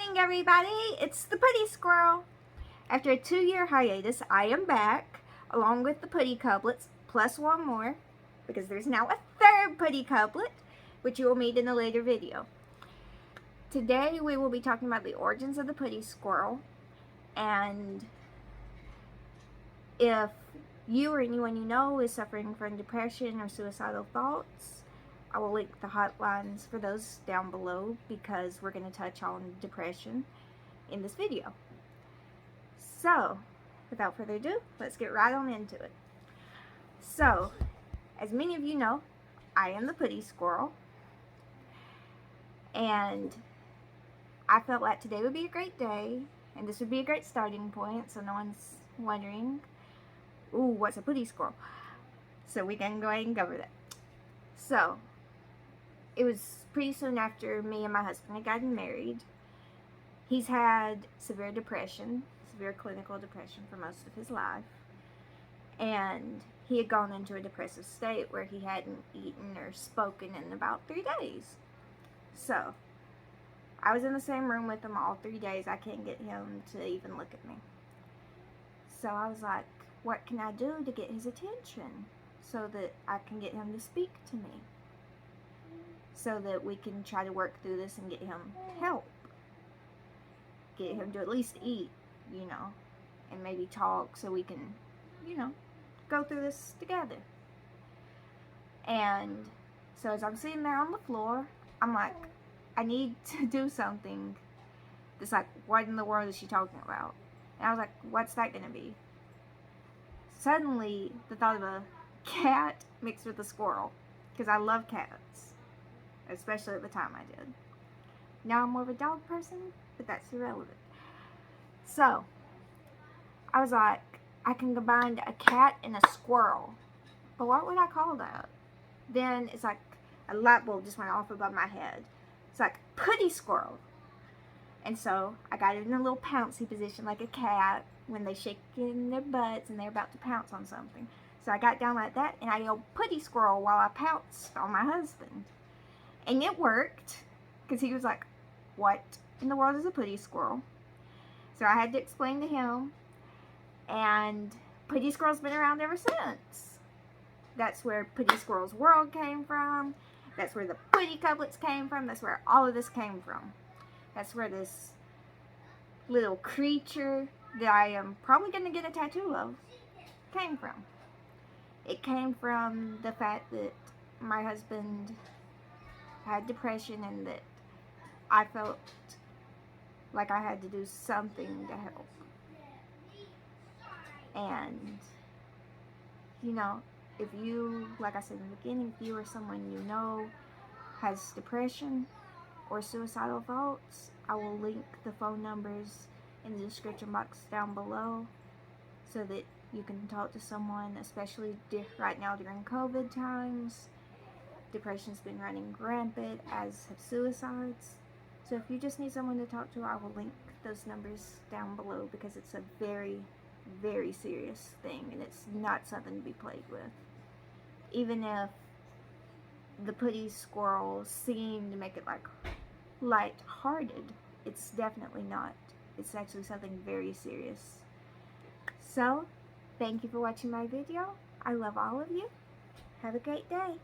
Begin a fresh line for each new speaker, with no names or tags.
morning, everybody. It's the Puddi Squirrel. After a 2-year hiatus, I am back, along with the Puddi couplets, plus one more, because there's now a third Puddi couplet, which you will meet in a later video. Today, we will be talking about the origins of the Puddi Squirrel, and if you or anyone you know is suffering from depression or suicidal thoughts, I will link the hotlines for those down below because we're going to touch on depression in this video. So, without further ado, let's get right on into it. So, as many of you know, I am the Puddi Squirrel, and I felt like today would be a great day, and this would be a great starting point, so no one's wondering, ooh, what's a Puddi Squirrel? So we can go ahead and cover that. So, it was pretty soon after me and my husband had gotten married. He's had severe depression, severe clinical depression for most of his life. And he had gone into a depressive state where he hadn't eaten or spoken in about 3 days. So, I was in the same room with him all 3 days. I couldn't get him to even look at me. So I was like, what can I do to get his attention so that I can get him to speak to me? So that we can try to work through this and get him help. Get him to at least eat, and maybe talk so we can, go through this together. And so as I'm sitting there on the floor, I'm like, I need to do something that's like, what in the world is she talking about? And I was like, what's that going to be? Suddenly, the thought of a cat mixed with a squirrel, because I love cats. Especially at the time I did. Now I'm more of a dog person, but that's irrelevant. So, I was like, I can combine a cat and a squirrel. But what would I call that? Then it's like a light bulb just went off above my head. It's like, Puddi Squirrel. And so, I got it in a little pouncy position like a cat when they shake in their butts and they're about to pounce on something. So I got down like that and I yelled, Puddi Squirrel, while I pounced on my husband. And it worked, because he was like, what in the world is a Puddi Squirrel? So I had to explain to him, and Puddi Squirrel's been around ever since. That's where Puddi Squirrel's World came from. That's where the Puddi couplets came from. That's where all of this came from. That's where this little creature that I am probably going to get a tattoo of came from. It came from the fact that my husband had depression and that I felt like I had to do something to help. And, if you, like I said in the beginning, if you or someone you know has depression or suicidal thoughts, I will link the phone numbers in the description box down below so that you can talk to someone, especially right now during COVID times. Depression's been running rampant, as have suicides. So if you just need someone to talk to, I will link those numbers down below because it's a very, very serious thing and it's not something to be played with. Even if the Puddi Squirrel seemed to make it like light-hearted, it's definitely not. It's actually something very serious. So, thank you for watching my video. I love all of you. Have a great day.